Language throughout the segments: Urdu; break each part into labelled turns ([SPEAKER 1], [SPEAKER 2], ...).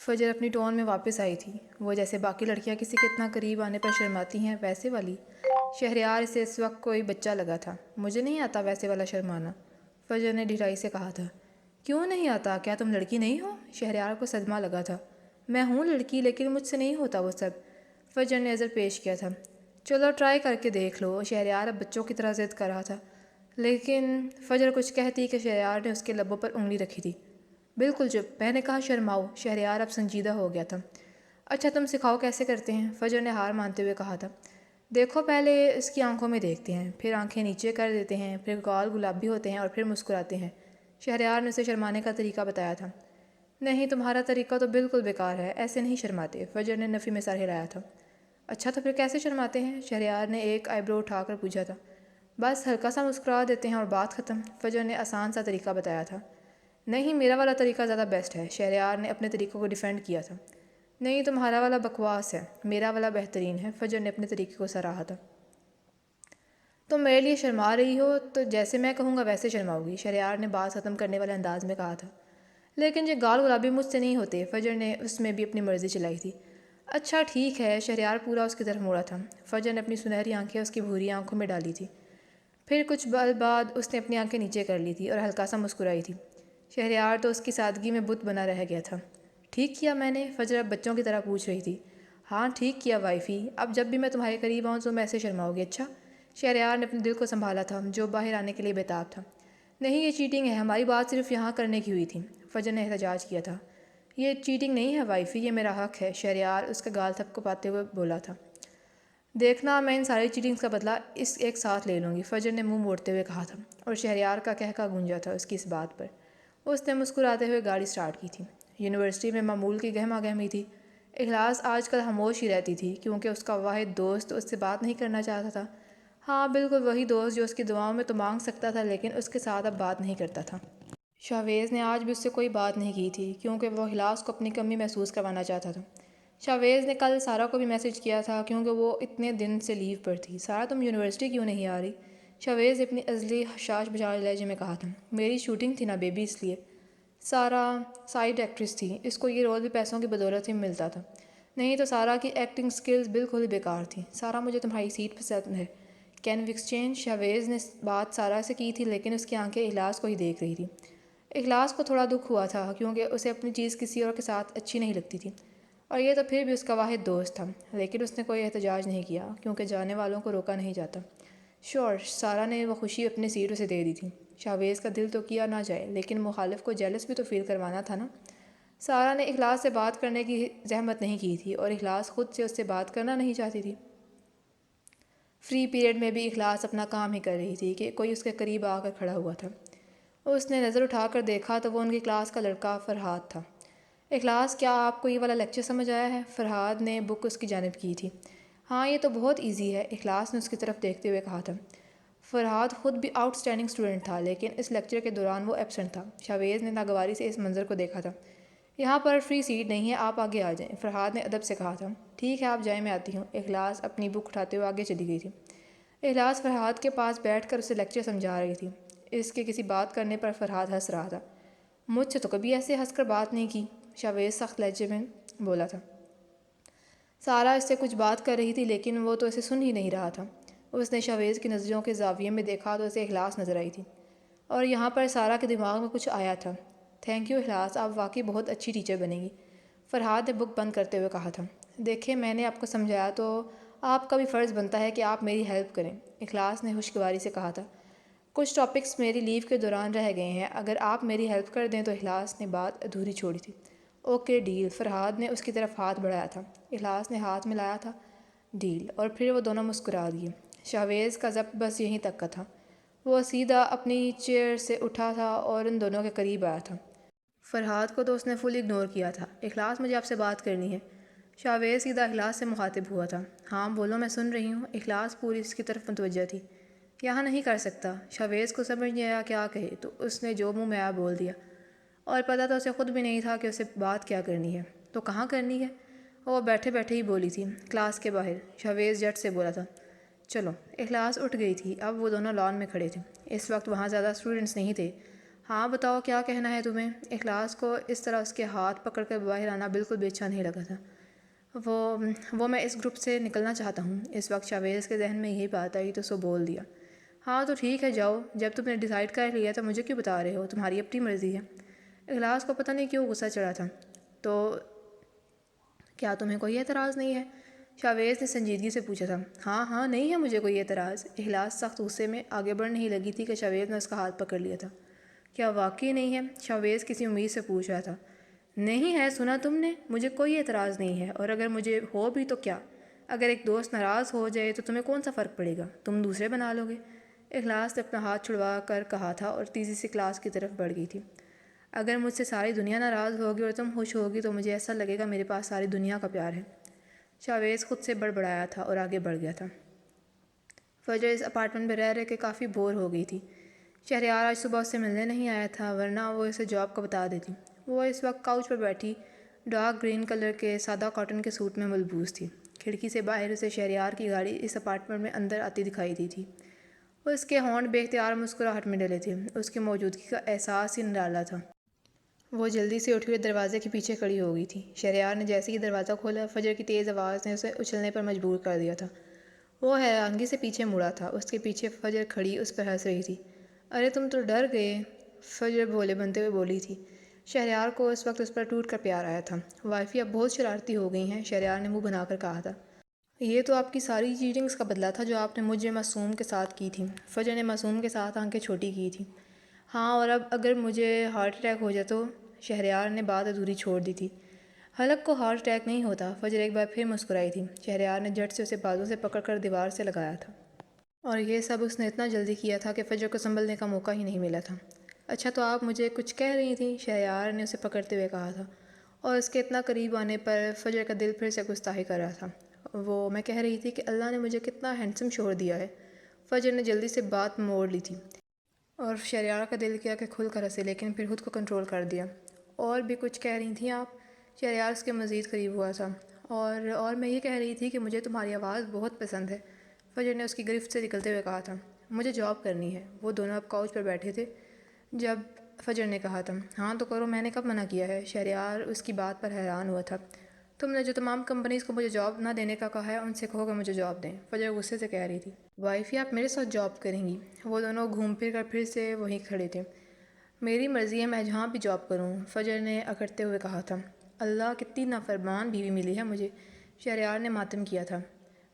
[SPEAKER 1] فجر اپنی ٹون میں واپس آئی تھی، وہ جیسے باقی لڑکیاں کسی کے اتنا قریب آنے پر شرماتی ہیں ویسے والی۔ شہریار اسے اس وقت کوئی بچہ لگا تھا۔ مجھے نہیں آتا ویسے والا شرمانا، فجر نے ڈھیرائی سے کہا تھا۔ کیوں نہیں آتا؟ کیا تم لڑکی نہیں ہو؟ شہریار کو صدمہ لگا تھا۔ میں ہوں لڑکی، لیکن مجھ سے نہیں ہوتا وہ سب، فجر نے عذر پیش کیا تھا۔ چلو ٹرائی کر کے دیکھ لو، شہریار اب بچوں کی طرح ضد کر رہا تھا۔ لیکن فجر کچھ کہتی کہ شہریار نے اس کے لبوں پر انگلی رکھی تھی۔ بالکل چپ، میں نے کہا شرماؤ۔ شہریار اب سنجیدہ ہو گیا تھا۔ اچھا تم سکھاؤ کیسے کرتے ہیں، فجر نے ہار مانتے ہوئے کہا تھا۔ دیکھو پہلے اس کی آنکھوں میں دیکھتے ہیں، پھر آنکھیں نیچے کر دیتے ہیں، پھر گال گلابی ہوتے ہیں اور پھر مسکراتے ہیں۔ شہریار نے اسے شرمانے کا طریقہ بتایا تھا۔ نہیں تمہارا طریقہ تو بالکل بیکار ہے، ایسے نہیں شرماتے، فجر نے نفی میں سر ہلایا تھا۔ اچھا تو پھر کیسے شرماتے ہیں؟ شہریار نے ایک آئی برو اٹھا کر پوچھا تھا۔ بس ہلکا سا مسکرا دیتے ہیں اور بات ختم، فجر نے آسان سا طریقہ بتایا تھا۔ نہیں میرا والا طریقہ زیادہ بیسٹ ہے، شہریار نے اپنے طریقوں کو ڈیفینڈ کیا تھا۔ نہیں تمہارا والا بکواس ہے، میرا والا بہترین ہے، فجر نے اپنے طریقے کو سراہا تھا۔ تم میرے لیے شرما رہی ہو تو جیسے میں کہوں گا ویسے شرماؤ گی، شہریار نے بات ختم کرنے والے انداز میں کہا تھا۔ لیکن یہ گال گلابی مجھ سے نہیں ہوتے، فجر نے اس میں بھی اپنی مرضی چلائی تھی۔ اچھا ٹھیک ہے، شہریار پورا اس کی طرف موڑا تھا۔ فجر نے اپنی سنہری آنکھیں اس کی بھوری آنکھوں میں ڈالی تھی۔ پھر کچھ پل بعد اس نے اپنی آنکھیں نیچے کر لی تھی اور ہلکا سا مسکرائی تھی۔ شہریار تو اس کی سادگی میں بت بنا رہ گیا تھا۔ ٹھیک کیا میں نے؟ فجر اب بچوں کی طرح پوچھ رہی تھی۔ ہاں ٹھیک کیا وائفی، اب جب بھی میں تمہارے قریب آؤں تو میں ایسے شرماؤ گی، اچھا؟ شہریار نے اپنے دل کو سنبھالا تھا جو باہر آنے کے لیے بےتاب تھا۔ نہیں یہ چیٹنگ ہے، ہماری بات صرف یہاں کرنے کی ہوئی تھی، فجر نے احتجاج کیا تھا۔ یہ چیٹنگ نہیں ہے وائفی، یہ میرا حق ہے، شہریار اس کا گال تھپ پاتے ہوئے بولا تھا۔ دیکھنا میں ان ساری چیٹنگز کا بدلہ اس ایک ساتھ لے لوں گی، فجر نے منہ موڑتے ہوئے کہا تھا، اور شہریار کا کہکا گونجا تھا اس کی اس بات پر۔ اس نے مسکراتے ہوئے گاڑی سٹارٹ کی تھی۔ یونیورسٹی میں معمول کی گہما گہمی تھی۔ اخلاص آج کل خاموش ہی رہتی تھی کیونکہ اس کا واحد دوست اس سے بات نہیں کرنا چاہتا تھا۔ ہاں بالکل وہی دوست جو اس کی دعاؤں میں تو مانگ سکتا تھا لیکن اس کے ساتھ اب بات نہیں کرتا تھا۔ شاویز نے آج بھی اس سے کوئی بات نہیں کی تھی کیونکہ وہ اخلاص کو اپنی کمی محسوس کروانا چاہتا تھا۔ شاویز نے کل سارا کو بھی میسج کیا تھا کیونکہ وہ اتنے دن سے لیو پر تھی۔ سارا تم یونیورسٹی کیوں نہیں آ رہی؟ شاویز نے اپنی ازلی حشاش بجاڑ لہجے میں کہا تھا۔ میری شوٹنگ تھی نا بیبی، اس لیے۔ سارا سائیڈ ایکٹریس تھی، اس کو یہ رول بھی پیسوں کی بدولت ہی ملتا تھا، نہیں تو سارا کی ایکٹنگ سکلز بالکل ہی بیکار تھیں۔ سارا مجھے تمہاری سیٹ پسند ہے، کین وی ایکسچینج؟ شاویز نے بات سارا سے کی تھی لیکن اس کی آنکھیں اخلاص کو ہی دیکھ رہی تھی۔ اخلاص کو تھوڑا دکھ ہوا تھا کیونکہ اسے اپنی چیز کسی اور کے ساتھ اچھی نہیں لگتی تھی، اور یہ تو پھر بھی اس کا واحد دوست تھا، لیکن اس نے کوئی احتجاج نہیں کیا کیونکہ جانے والوں کو روکا نہیں جاتا۔ شور سارا نے وہ خوشی اپنی سیٹ اسے دے دی تھی۔ شاویز کا دل تو کیا نہ جائے لیکن مخالف کو جیلس بھی تو فیل کروانا تھا نا۔ سارا نے اخلاص سے بات کرنے کی زحمت نہیں کی تھی اور اخلاص خود سے اس سے بات کرنا نہیں چاہتی تھی۔ فری پیریڈ میں بھی اخلاص اپنا کام ہی کر رہی تھی کہ کوئی اس کے قریب آ کر کھڑا ہوا تھا۔ اس نے نظر اٹھا کر دیکھا تو وہ ان کی کلاس کا لڑکا فرحاد تھا۔ اخلاص کیا آپ کو یہ والا لیکچر سمجھ آیا ہے؟ فرحاد نے بک اس کی جانب کی تھی۔ ہاں یہ تو بہت ایزی ہے، اخلاص نے اس کی طرف دیکھتے ہوئے کہا تھا۔ فرحاد خود بھی آؤٹ اسٹینڈنگ اسٹوڈنٹ تھا لیکن اس لیکچر کے دوران وہ ایبسنٹ تھا۔ شاویز نے ناگواری سے اس منظر کو دیکھا تھا۔ یہاں پر فری سیٹ نہیں ہے، آپ آگے آ جائیں، فرحاد نے ادب سے کہا تھا۔ ٹھیک ہے آپ جائیں میں آتی ہوں، اخلاص اپنی بک اٹھاتے ہوئے آگے چلی گئی تھی۔ اخلاص فرحاد کے پاس بیٹھ کر اسے لیکچر سمجھا رہی تھی۔ اس کے کسی بات کرنے پر فرحاد ہنس رہا تھا۔ مجھ سے تو کبھی ایسے ہنس کر بات نہیں کی، شاویز سخت لہجے میں بولا تھا۔ سارا اس سے کچھ بات کر رہی تھی لیکن وہ تو اسے سن ہی نہیں رہا تھا۔ اس نے شاویز کی نظروں کے زاویے میں دیکھا تو اسے اخلاص نظر آئی تھی، اور یہاں پر سارا کے دماغ میں کچھ آیا تھا۔ تھینک یو اخلاص، آپ واقعی بہت اچھی ٹیچر بنیں گی، فرحاد نے بک بند کرتے ہوئے کہا تھا۔ دیکھیں میں نے آپ کو سمجھایا تو آپ کا بھی فرض بنتا ہے کہ آپ میری ہیلپ کریں، اخلاص نے خوشگواری سے کہا تھا۔ کچھ ٹاپکس میری لیو کے دوران رہ گئے ہیں، اگر آپ میری ہیلپ کر دیں تو اخلاص نے بات ادھوری چھوڑی تھی۔ اوکے ڈیل، فرحاد نے اس کی طرف ہاتھ بڑھایا تھا۔ اخلاص نے ہاتھ ملایا تھا۔ ڈیل، اور پھر وہ دونوں مسکرا دیے۔ شاویز کا ضبط بس یہیں تک کا تھا۔ وہ سیدھا اپنی چیئر سے اٹھا تھا اور ان دونوں کے قریب آیا تھا۔ فرحاد کو تو اس نے فل اگنور کیا تھا۔ اخلاص مجھے آپ سے بات کرنی ہے۔ شاویز سیدھا اخلاص سے مخاطب ہوا تھا۔ ہاں بولو میں سن رہی ہوں، اخلاص پوری اس کی طرف متوجہ تھی۔ یہاں نہیں کر سکتا، شاویز کو سمجھ نہیں آیا کیا کہے تو اس نے جو منہ میں آیا بول دیا، اور پتہ تو اسے خود بھی نہیں تھا کہ اسے بات کیا کرنی ہے۔ تو کہاں کرنی ہے؟ وہ بیٹھے بیٹھے ہی بولی تھی، کلاس کے باہر، شاویز جٹ سے بولا تھا۔ چلو، اخلاص اٹھ گئی تھی، اب وہ دونوں لان میں کھڑے تھے۔ اس وقت وہاں زیادہ اسٹوڈنٹس نہیں تھے، ہاں بتاؤ کیا کہنا ہے تمہیں؟ اخلاص کو اس طرح اس کے ہاتھ پکڑ کر باہر آنا بالکل بھی اچھا نہیں لگا تھا۔ وہ میں اس گروپ سے نکلنا چاہتا ہوں۔ اس وقت شاویز کے ذہن میں یہی بات آئی تو سو بول دیا، ہاں تو ٹھیک ہے جاؤ، جب تم نے ڈیسائیڈ کر لیا تو مجھے کیوں بتا رہے ہو؟ تمہاری اپنی مرضی ہے۔ اخلاص کو پتہ نہیں کیوں غصہ چڑھا تھا۔ تو کیا تمہیں کوئی اعتراض نہیں ہے؟ شاویز نے سنجیدگی سے پوچھا تھا۔ ہاں ہاں نہیں ہے مجھے کوئی اعتراض۔ اخلاص سخت غصے میں آگے بڑھ نہیں لگی تھی کہ شاویز نے اس کا ہاتھ پکڑ لیا تھا۔ کیا واقعی نہیں ہے؟ شاویز کسی امید سے پوچھ رہا تھا۔ نہیں ہے، سنا تم نے، مجھے کوئی اعتراض نہیں ہے، اور اگر مجھے ہو بھی تو کیا؟ اگر ایک دوست ناراض ہو جائے تو تمہیں کون سا فرق پڑے گا؟ تم دوسرے بنا لو گے۔ اخلاص نے اپنا ہاتھ چھڑوا کر کہا تھا اور تیزی سے کلاس کی طرف بڑھ گئی تھی۔ اگر مجھ سے ساری دنیا ناراض ہوگی اور تم خوش ہوگی تو مجھے ایسا لگے گا میرے پاس ساری دنیا کا پیار ہے۔ شاویز خود سے بڑبڑایا تھا اور آگے بڑھ گیا تھا۔ فجر اس اپارٹمنٹ میں رہ کے کافی بور ہو گئی تھی۔ شہریار آج صبح اس سے ملنے نہیں آیا تھا، ورنہ وہ اسے جاب کا بتا دیتی۔ وہ اس وقت کاؤچ پر بیٹھی ڈارک گرین کلر کے سادہ کاٹن کے سوٹ میں ملبوس تھی۔ کھڑکی سے باہر اسے شہریار کی گاڑی اس اپارٹمنٹ میں اندر آتی دکھائی دی تھی۔ اس کے ہونٹ بے اختیار مسکراہٹ میں ڈلے تھے، اس کی موجودگی کا احساس ہی نرالا تھا۔ وہ جلدی سے اٹھی اور دروازے کے پیچھے کھڑی ہو گئی تھی۔ شہریار نے جیسے ہی دروازہ کھولا، فجر کی تیز آواز نے اسے اچھلنے پر مجبور کر دیا تھا۔ وہ حیرانگی سے پیچھے مڑا تھا۔ اس کے پیچھے فجر کھڑی اس پر ہنس رہی تھی۔ ارے تم تو ڈر گئے، فجر بھولے بنتے ہوئے بولی تھی۔ شہریار کو اس وقت اس پر ٹوٹ کر پیار آیا تھا۔ وائفی اب بہت شرارتی ہو گئی ہیں، شہریار نے منہ بنا کر کہا تھا۔ یہ تو آپ کی ساری چیٹنگز کا بدلہ تھا جو آپ نے مجھے معصوم کے ساتھ کی تھی۔ فجر نے معصوم کے ساتھ آنکھیں چھوٹی کی تھیں۔ ہاں اور اب اگر مجھے ہارٹ اٹیک ہو جائے تو؟ شہریار نے بات ادھوری چھوڑ دی تھی۔ حلق کو ہارٹ اٹیک نہیں ہوتا۔ فجر ایک بار پھر مسکرائی تھی۔ شہریار نے جھٹ سے اسے بازو سے پکڑ کر دیوار سے لگایا تھا، اور یہ سب اس نے اتنا جلدی کیا تھا کہ فجر کو سنبھلنے کا موقع ہی نہیں ملا تھا۔ اچھا تو آپ مجھے کچھ کہہ رہی تھیں؟ شہریار نے اسے پکڑتے ہوئے کہا تھا، اور اس کے اتنا قریب آنے پر فجر کا دل پھر سے گستاخی کر رہا تھا۔ میں کہہ رہی تھی کہ اللہ نے مجھے کتنا ہینڈسم شوہر دیا ہے۔ فجر نے جلدی سے بات موڑ لی تھی، اور شہریار کا دل کیا کہ کھل کر ہنسے، لیکن پھر خود کو کنٹرول کر دیا۔ اور بھی کچھ کہہ رہی تھیں آپ؟ شہریار اس کے مزید قریب ہوا تھا۔ اور میں یہ کہہ رہی تھی کہ مجھے تمہاری آواز بہت پسند ہے، فجر نے اس کی گرفت سے نکلتے ہوئے کہا تھا۔ مجھے جاب کرنی ہے۔ وہ دونوں اب کاؤچ پر بیٹھے تھے جب فجر نے کہا تھا، ہاں تو کرو، میں نے کب منع کیا ہے؟ شہریار اس کی بات پر حیران ہوا تھا۔ تم نے جو تمام کمپنیز کو مجھے جاب نہ دینے کا کہا ہے ان سے کہو کہ مجھے جاب دیں، فجر غصے سے کہہ رہی تھی۔ وائفی آپ میرے ساتھ جاب کریں گی؟ وہ دونوں گھوم پھر کر پھر سے وہیں کھڑے تھے۔ میری مرضی ہے، میں جہاں بھی جاب کروں، فجر نے اکڑتے ہوئے کہا تھا۔ اللہ کتنی نافرمان بیوی ملی ہے مجھے، شہریار نے ماتم کیا تھا۔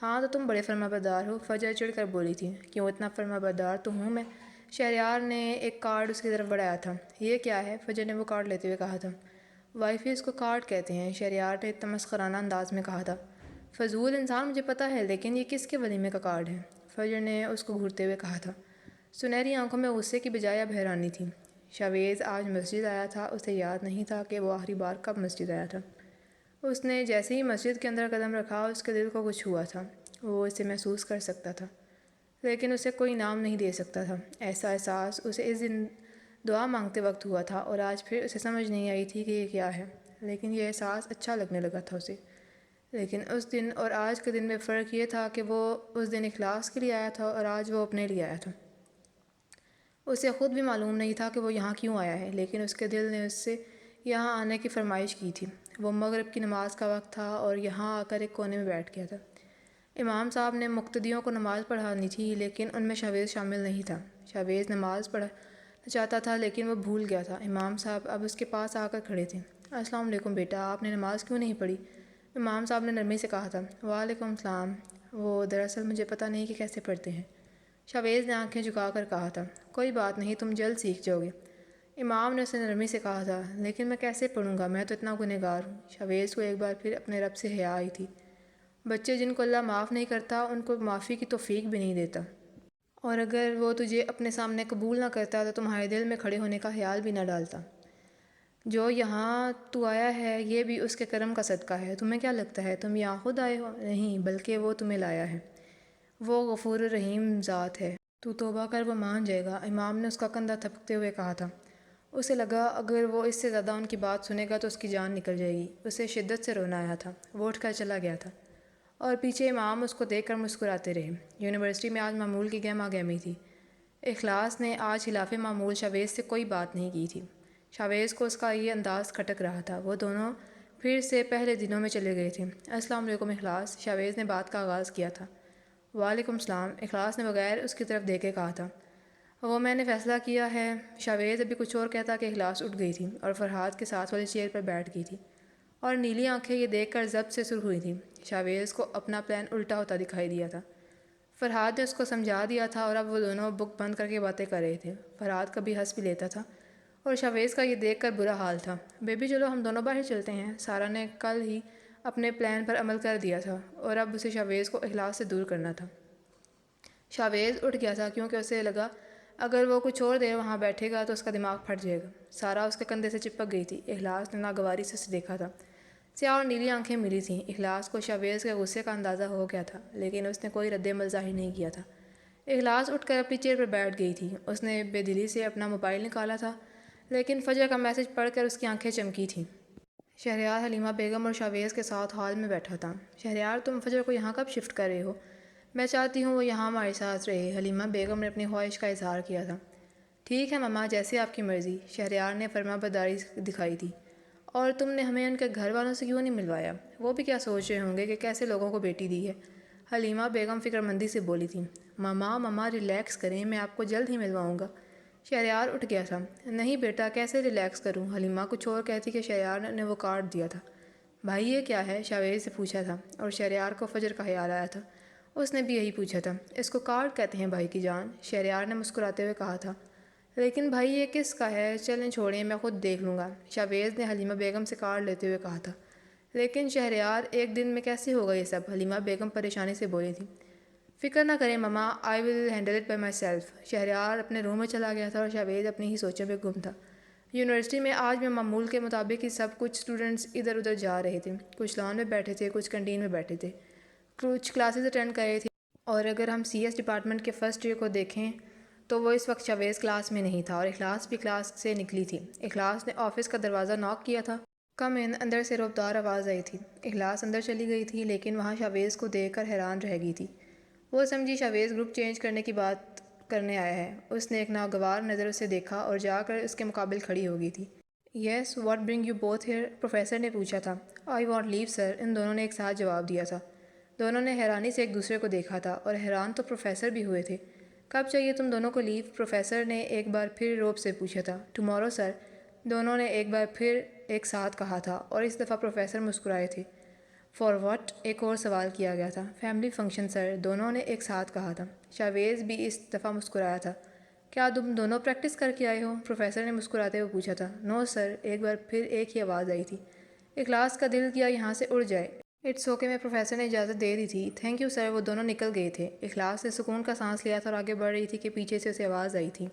[SPEAKER 1] ہاں تو تم بڑے فرما بردار ہو، فجر چڑھ کر بولی تھی۔ کیوں اتنا فرما بردار تو ہوں میں، شہریار نے ایک کارڈ اس کی طرف بڑھایا تھا۔ یہ کیا ہے؟ فجر نے وہ کارڈ لیتے ہوئے کہا تھا۔ وائفی اس کو کارڈ کہتے ہیں، شہریار نے تمسخرانہ انداز میں کہا تھا۔ فضول انسان، مجھے پتہ ہے، لیکن یہ کس کے ولیمے کا کارڈ ہے؟ فجر نے اس کو گھورتے ہوئے کہا تھا۔ سنہری آنکھوں میں غصے کی بجائے اب حیرانی تھی۔ شاویز آج مسجد آیا تھا، اسے یاد نہیں تھا کہ وہ آخری بار کب مسجد آیا تھا۔ اس نے جیسے ہی مسجد کے اندر قدم رکھا، اس کے دل کو کچھ ہوا تھا۔ وہ اسے محسوس کر سکتا تھا، لیکن اسے کوئی نام نہیں دے سکتا تھا۔ ایسا احساس اسے اس دن دعا مانگتے وقت ہوا تھا، اور آج پھر اسے سمجھ نہیں آئی تھی کہ یہ کیا ہے، لیکن یہ احساس اچھا لگنے لگا تھا اسے۔ لیکن اس دن اور آج کے دن میں فرق یہ تھا کہ وہ اس دن اخلاص کے لیے آیا تھا اور آج وہ اپنے لیے آیا تھا۔ اسے خود بھی معلوم نہیں تھا کہ وہ یہاں کیوں آیا ہے، لیکن اس کے دل نے اس سے یہاں آنے کی فرمائش کی تھی۔ وہ مغرب کی نماز کا وقت تھا اور یہاں آ کر ایک کونے میں بیٹھ گیا تھا۔ امام صاحب نے مقتدیوں کو نماز پڑھانی تھی، لیکن ان میں شاویز شامل نہیں تھا۔ شاویز نماز پڑھنا چاہتا تھا لیکن وہ بھول گیا تھا۔ امام صاحب اب اس کے پاس آ کر کھڑے تھے۔ السلام علیکم بیٹا، آپ نے نماز کیوں نہیں پڑھی؟ امام صاحب نے نرمی سے کہا تھا۔ وعلیکم السلام۔ وہ دراصل مجھے پتہ نہیں کہ کیسے پڑھتے ہیں، شاویز نے آنکھیں جھکا کر کہا تھا۔ کوئی بات نہیں، تم جلد سیکھ جاؤ گے، امام نے اسے نرمی سے کہا تھا۔ لیکن میں کیسے پڑھوں گا، میں تو اتنا گنہگار ہوں۔ شاویز کو ایک بار پھر اپنے رب سے حیا آئی تھی۔ بچے جن کو اللہ معاف نہیں کرتا، ان کو معافی کی توفیق بھی نہیں دیتا، اور اگر وہ تجھے اپنے سامنے قبول نہ کرتا تو تمہارے دل میں کھڑے ہونے کا خیال بھی نہ ڈالتا۔ جو یہاں تو آیا ہے یہ بھی اس کے کرم کا صدقہ ہے۔ تمہیں کیا لگتا ہے تم یہاں خود آئے ہو؟ نہیں، بلکہ وہ تمہیں لایا ہے۔ وہ غفور الرحیم ذات ہے، تو توبہ کر، وہ مان جائے گا، امام نے اس کا کندھا تھپکتے ہوئے کہا تھا۔ اسے لگا اگر وہ اس سے زیادہ ان کی بات سنے گا تو اس کی جان نکل جائے گی۔ اسے شدت سے رونا آیا تھا۔ وہ اٹھ کر چلا گیا تھا، اور پیچھے امام اس کو دیکھ کر مسکراتے رہے۔ یونیورسٹی میں آج معمول کی گہما گہمی تھی۔ اخلاص نے آج خلاف معمول شاویز سے کوئی بات نہیں کی تھی۔ شاویز کو اس کا یہ انداز کھٹک رہا تھا۔ وہ دونوں پھر سے پہلے دنوں میں چلے گئے تھے۔ السلام علیکم اخلاص، شاویز نے بات کا آغاز کیا تھا۔ وعلیکم السلام، اخلاص نے بغیر اس کی طرف دیکھے کہا تھا۔ وہ میں نے فیصلہ کیا ہے۔ شاویز ابھی کچھ اور کہتا کہ اخلاص اٹھ گئی تھی اور فرحاد کے ساتھ والی چیئر پر بیٹھ گئی تھی اور نیلی آنکھیں یہ دیکھ کر ضبط سے سرخ ہوئی تھیں۔ شاویز کو اپنا پلان الٹا ہوتا دکھائی دیا تھا۔ فرحاد نے اس کو سمجھا دیا تھا اور اب وہ دونوں بک بند کر کے باتیں کر رہے تھے۔ فرحاد کبھی ہنس بھی لیتا تھا اور شاویز کا یہ دیکھ کر برا حال تھا۔ بیبی چلو ہم دونوں باہر چلتے ہیں۔ سارا نے کل ہی اپنے پلان پر عمل کر دیا تھا اور اب اسے شاویز کو اخلاص سے دور کرنا تھا۔ شاویز اٹھ گیا تھا کیونکہ اسے لگا اگر وہ کچھ اور دیر وہاں بیٹھے گا تو اس کا دماغ پھٹ جائے گا۔ سارا اس کے کندھے سے چپک گئی تھی۔ اخلاص نے ناگواری سے اسے دیکھا تھا۔ سیاہ اور نیلی آنکھیں ملی تھیں۔ اخلاص کو شاویز کے غصے کا اندازہ ہو گیا تھا لیکن اس نے کوئی رد عمل ظاہر نہیں کیا تھا۔ اخلاص اٹھ کر اپنی چیئر پر بیٹھ گئی تھی۔ اس نے بے دلی سے اپنا موبائل نکالا تھا لیکن فجر کا میسج پڑھ کر اس کی آنکھیں چمکی تھیں۔ شہریار حلیمہ بیگم اور شاویز کے ساتھ ہال میں بیٹھا تھا۔ شہریار تم فجر کو یہاں کب شفٹ کر رہے ہو؟ میں چاہتی ہوں وہ یہاں ہمارے ساتھ رہے، حلیمہ بیگم نے اپنی خواہش کا اظہار کیا تھا۔ ٹھیک ہے ماما، جیسے آپ کی مرضی، شہریار نے فرما برداری دکھائی تھی۔ اور تم نے ہمیں ان کے گھر والوں سے کیوں نہیں ملوایا؟ وہ بھی کیا سوچ رہے ہوں گے کہ کیسے لوگوں کو بیٹی دی ہے، حلیمہ بیگم فکر مندی سے بولی تھی۔ ماما ریلیکس کریں، میں آپ کو جلد ہی ملواؤں گا۔ شہریار اٹھ گیا تھا۔ نہیں بیٹا، کیسے ریلیکس کروں؟ حلیمہ کچھ اور کہتی کہ شہریار نے وہ کاٹ دیا تھا۔ بھائی یہ کیا ہے؟ شاویز سے پوچھا تھا اور شہریار کو فجر کا خیال آیا تھا۔ اس نے بھی یہی پوچھا تھا۔ اس کو کارڈ کہتے ہیں بھائی کی جان، شہریار نے مسکراتے ہوئے کہا تھا۔ لیکن بھائی یہ کس کا ہے؟ چلیں چھوڑیں، میں خود دیکھ لوں گا، شاویز نے حلیمہ بیگم سے کارڈ لیتے ہوئے کہا تھا۔ لیکن شہریار ایک دن میں کیسے ہوگا یہ سب؟ حلیمہ بیگم پریشانی سے بولی تھی۔ فکر نہ کریں ماما، I will handle it by myself. Shehryar اپنے روم میں چلا گیا تھا اور شاویز اپنی ہی سوچوں میں گم تھا۔ یونیورسٹی میں آج میں معمول کے مطابق ہی سب کچھ اسٹوڈنٹس ادھر ادھر جا رہے تھے۔ کچھ لان میں بیٹھے تھے، کچھ کنٹین میں بیٹھے تھے، کچھ کلاسز اٹینڈ کر رہے تھے۔ اور اگر ہم سی ایس ڈپارٹمنٹ کے فرسٹ ایئر کو دیکھیں تو وہ اس وقت شاویز کلاس میں نہیں تھا اور اخلاص بھی کلاس سے نکلی تھی۔ اخلاص نے آفس کا دروازہ ناک کیا تھا۔ کم ان، اندر سے رعبدار آواز آئی تھی۔ اخلاص اندر چلی گئی تھی لیکن وہاں شاویز کو دیکھ کر حیران رہ گئی تھی۔ وہ سمجھی شاویز گروپ چینج کرنے کی بات کرنے آیا ہے۔ اس نے ایک ناگوار نظر اسے دیکھا اور جا کر اس کے مقابل کھڑی ہو گئی تھی۔ Yes, what bring you both here? Professor نے پوچھا تھا۔ آئی وانٹ لیو سر، ان دونوں نے ایک ساتھ جواب دیا تھا۔ دونوں نے حیرانی سے ایک دوسرے کو دیکھا تھا اور حیران تو پروفیسر بھی ہوئے تھے۔ کب چاہیے تم دونوں کو لیو؟ پروفیسر نے ایک بار پھر رعب سے پوچھا تھا۔ ٹمارو سر، دونوں نے ایک بار پھر ایک ساتھ کہا تھا اور اس دفعہ پروفیسر مسکرائے تھے۔ For what? ایک اور سوال کیا گیا تھا۔ فیملی فنکشن سر، دونوں نے ایک ساتھ کہا تھا۔ شاویز بھی اس دفعہ مسکرایا تھا۔ کیا تم دونوں پریکٹس کر کے آئے ہو؟ پروفیسر نے مسکراتے ہوئے پوچھا تھا۔ نو سر، ایک بار پھر ایک ہی آواز آئی تھی۔ اخلاص کا دل کیا یہاں سے اڑ جائے۔ اٹس اوکے میں پروفیسر نے اجازت دے دی تھی۔ تھینک یو سر، وہ دونوں نکل گئے تھے۔ اخلاص نے سکون کا سانس لیا تھا اور آگے بڑھ رہی تھی کہ پیچھے سے اسے آواز آئی تھی۔